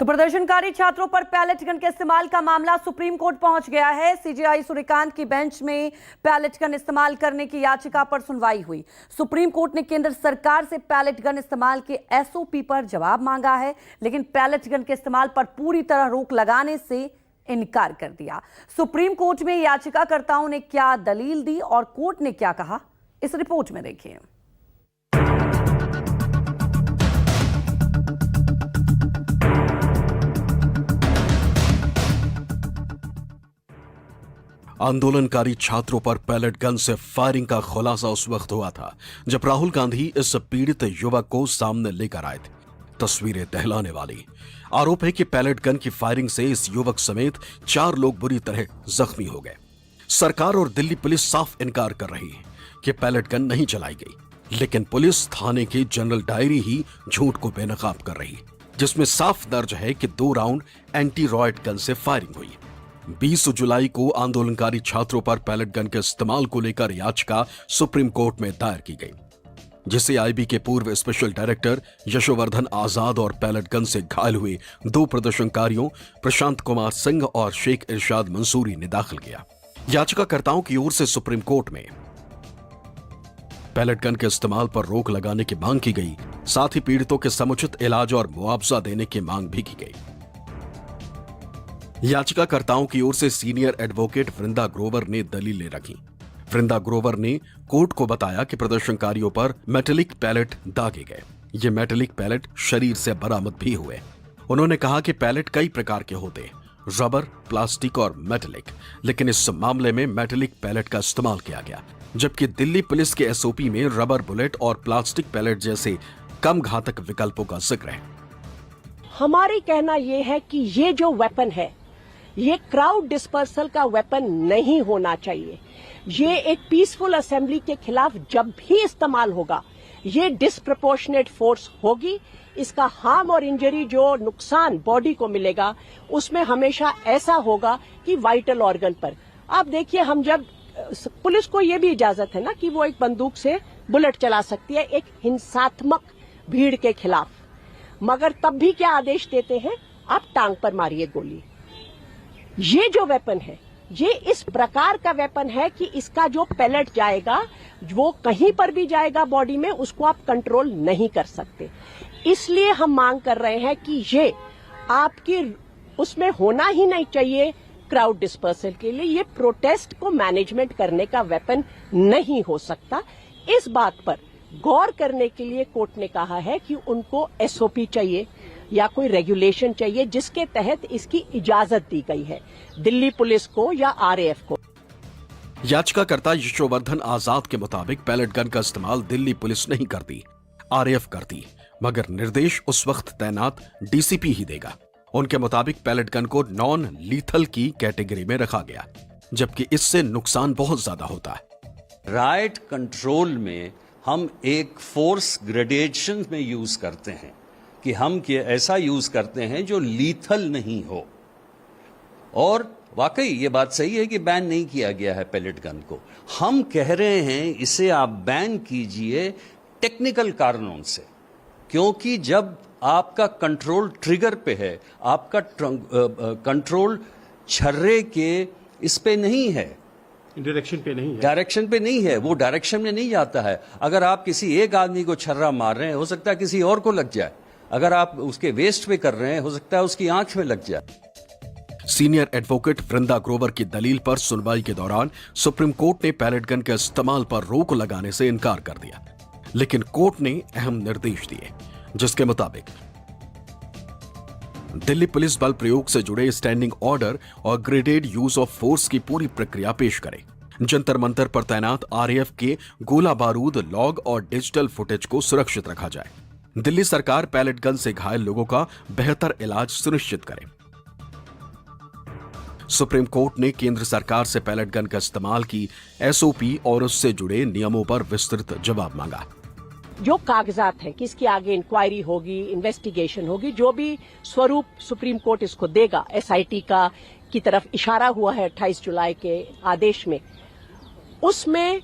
तो प्रदर्शनकारी छात्रों पर पैलेट गन के इस्तेमाल का मामला सुप्रीम कोर्ट पहुंच गया है। सीजेआई सूर्यकांत की बेंच में पैलेट गन इस्तेमाल करने की याचिका पर सुनवाई हुई। सुप्रीम कोर्ट ने केंद्र सरकार से पैलेट गन इस्तेमाल के एसओपी पर जवाब मांगा है, लेकिन पैलेट गन के इस्तेमाल पर पूरी तरह रोक लगाने से इनकार कर दिया। सुप्रीम कोर्ट में याचिकाकर्ताओं ने क्या दलील दी और कोर्ट ने क्या कहा, इस रिपोर्ट में देखिए। आंदोलनकारी छात्रों पर पैलेट गन से फायरिंग का खुलासा उस वक्त हुआ था जब राहुल गांधी इस पीड़ित युवक को सामने लेकर आए थे। तस्वीरें दहलाने वाली। आरोप है कि पैलेट गन की फायरिंग से इस युवक समेत 4 लोग बुरी तरह जख्मी हो गए। सरकार और दिल्ली पुलिस साफ इनकार कर रही है कि पैलेट गन नहीं चलाई गई, लेकिन पुलिस थाने की जनरल डायरी ही झूठ को बेनकाब कर रही है, जिसमें साफ दर्ज है कि 2 राउंड एंटी रॉयट गन से फायरिंग हुई। 20 जुलाई को आंदोलनकारी छात्रों पर पैलेट गन के इस्तेमाल को लेकर याचिका सुप्रीम कोर्ट में दायर की गई, जिसे आईबी के पूर्व स्पेशल डायरेक्टर यशोवर्धन आजाद और पैलेट गन से घायल हुए 2 प्रदर्शनकारियों प्रशांत कुमार सिंह और शेख इरशाद मंसूरी ने दाखिल किया। याचिकाकर्ताओं की ओर से सुप्रीम कोर्ट में पैलेट गन के इस्तेमाल पर रोक लगाने की मांग की गई, साथ ही पीड़ितों के समुचित इलाज और मुआवजा देने की मांग भी की गई। याचिकाकर्ताओं की ओर से सीनियर एडवोकेट वृंदा ग्रोवर ने दलीलें रखी। वृंदा ग्रोवर ने कोर्ट को बताया कि प्रदर्शनकारियों पर मेटेलिक पैलेट दागे गए। ये मेटेलिक पैलेट शरीर से बरामद भी हुए। उन्होंने कहा कि पैलेट कई प्रकार के होते, रबर, प्लास्टिक और मेटेलिक, लेकिन इस मामले में मेटेलिक पैलेट का इस्तेमाल किया गया, जबकि दिल्ली पुलिस के एसओपी में रबर बुलेट और प्लास्टिक पैलेट जैसे कम घातक विकल्पों का जिक्र है। हमारी कहना यह है कि ये जो वेपन है, ये क्राउड डिस्पर्सल का वेपन नहीं होना चाहिए। ये एक पीसफुल असेंबली के खिलाफ जब भी इस्तेमाल होगा, ये डिस्प्रपोर्शनेट फोर्स होगी। इसका हार्म और इंजरी, जो नुकसान बॉडी को मिलेगा, उसमें हमेशा ऐसा होगा कि वाइटल ऑर्गन पर। आप देखिए, हम जब पुलिस को ये भी इजाजत है ना कि वो एक बंदूक से बुलेट चला सकती है एक हिंसात्मक भीड़ के खिलाफ, मगर तब भी क्या आदेश देते हैं, आप टांग पर मारिए गोली। ये जो वेपन है, ये इस प्रकार का वेपन है कि इसका जो पैलेट जाएगा, वो कहीं पर भी जाएगा बॉडी में, उसको आप कंट्रोल नहीं कर सकते। इसलिए हम मांग कर रहे हैं कि ये आपकी उसमें होना ही नहीं चाहिए क्राउड डिस्पर्सल के लिए। ये प्रोटेस्ट को मैनेजमेंट करने का वेपन नहीं हो सकता। इस बात पर गौर करने के लिए कोर्ट ने कहा है कि उनको एसओपी चाहिए या कोई रेगुलेशन चाहिए जिसके तहत इसकी इजाजत दी गई है दिल्ली पुलिस को या आरएएफ को। याचिकाकर्ता यशोवर्धन आजाद के मुताबिक पैलेट गन का इस्तेमाल दिल्ली पुलिस नहीं करती, आरएएफ करती, मगर निर्देश उस वक्त तैनात डीसीपी ही देगा। उनके मुताबिक पैलेट गन को नॉन लीथल की कैटेगरी में रखा गया, जबकि इससे नुकसान बहुत ज्यादा होता है। राइट कंट्रोल में हम एक फोर्स ग्रेडेशन में यूज करते हैं कि हम ऐसा यूज करते हैं जो लीथल नहीं हो। और वाकई ये बात सही है कि बैन नहीं किया गया है पैलेट गन को। हम कह रहे हैं इसे आप बैन कीजिए टेक्निकल कारणों से, क्योंकि जब आपका कंट्रोल ट्रिगर पे है, आपका कंट्रोल छर्रे के इस पे नहीं है, डायरेक्शन पे नहीं है, डायरेक्शन पे नहीं है, वो डायरेक्शन में नहीं जाता है। अगर आप किसी एक आदमी को छर्रा मार रहे हैं, हो सकता है किसी और को लग जाए। अगर आप उसके वेस्ट पे कर रहे हैं, हो सकता है उसकी आंख में लग जाए। सीनियर एडवोकेट वृंदा ग्रोवर की दलील पर सुनवाई के दौरान सुप्रीम कोर्ट ने पैलेट गन के इस्तेमाल पर रोक लगाने से इनकार कर दिया, लेकिन कोर्ट ने अहम निर्देश दिए, जिसके मुताबिक दिल्ली पुलिस बल प्रयोग से जुड़े स्टैंडिंग ऑर्डर और ग्रेडेड यूज ऑफ फोर्स की पूरी प्रक्रिया पेश करे। जंतर मंतर पर तैनात आरएएफ के गोला बारूद, लॉग और डिजिटल फुटेज को सुरक्षित रखा जाए। दिल्ली सरकार पैलेट गन से घायल लोगों का बेहतर इलाज सुनिश्चित करे। सुप्रीम कोर्ट ने केंद्र सरकार से पैलेट गन का इस्तेमाल की एसओपी और उससे जुड़े नियमों पर विस्तृत जवाब मांगा। जो कागजात है कि इसकी आगे इंक्वायरी होगी, इन्वेस्टिगेशन होगी, जो भी स्वरूप सुप्रीम कोर्ट इसको देगा, एसआईटी का की तरफ इशारा हुआ है 28 जुलाई के आदेश में, उसमें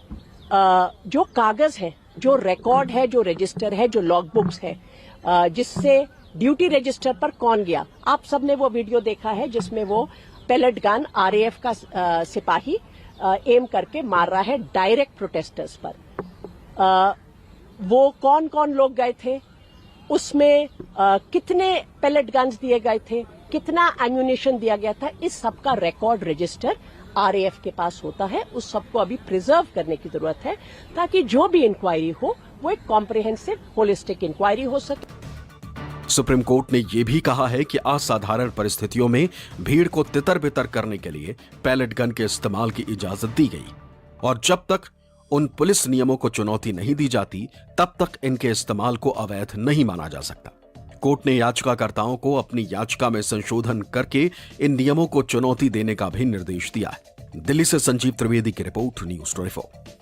जो कागज है, जो रिकॉर्ड है, जो रजिस्टर है, जो लॉग बुक्स है, जिससे ड्यूटी रजिस्टर पर कौन गया? आप सबने वो वीडियो देखा है जिसमें वो पेलेट गन आरएएफ का सिपाही एम करके मार रहा है डायरेक्ट प्रोटेस्टर्स पर। वो कौन कौन लोग गए थे, उसमें कितने पेलेट गन्स दिए गए थे, कितना एम्यूनिशन दिया गया था, इस सब का रिकॉर्ड रजिस्टर आरएएफ के पास होता है। उस सबको अभी प्रिजर्व करने की जरूरत है ताकि जो भी इंक्वायरी हो वो एक कॉम्प्रिहेंसिव होलिस्टिक इंक्वायरी हो सके। सुप्रीम कोर्ट ने यह भी कहा है कि असाधारण परिस्थितियों में भीड़ को तितर बितर करने के लिए पैलेट गन के इस्तेमाल की इजाजत दी गई और जब तक उन पुलिस नियमों को चुनौती नहीं दी जाती तब तक इनके इस्तेमाल को अवैध नहीं माना जा सकता। कोर्ट ने याचिकाकर्ताओं को अपनी याचिका में संशोधन करके इन नियमों को चुनौती देने का भी निर्देश दिया है। दिल्ली से संजीव त्रिवेदी की रिपोर्ट, न्यूज़ 24।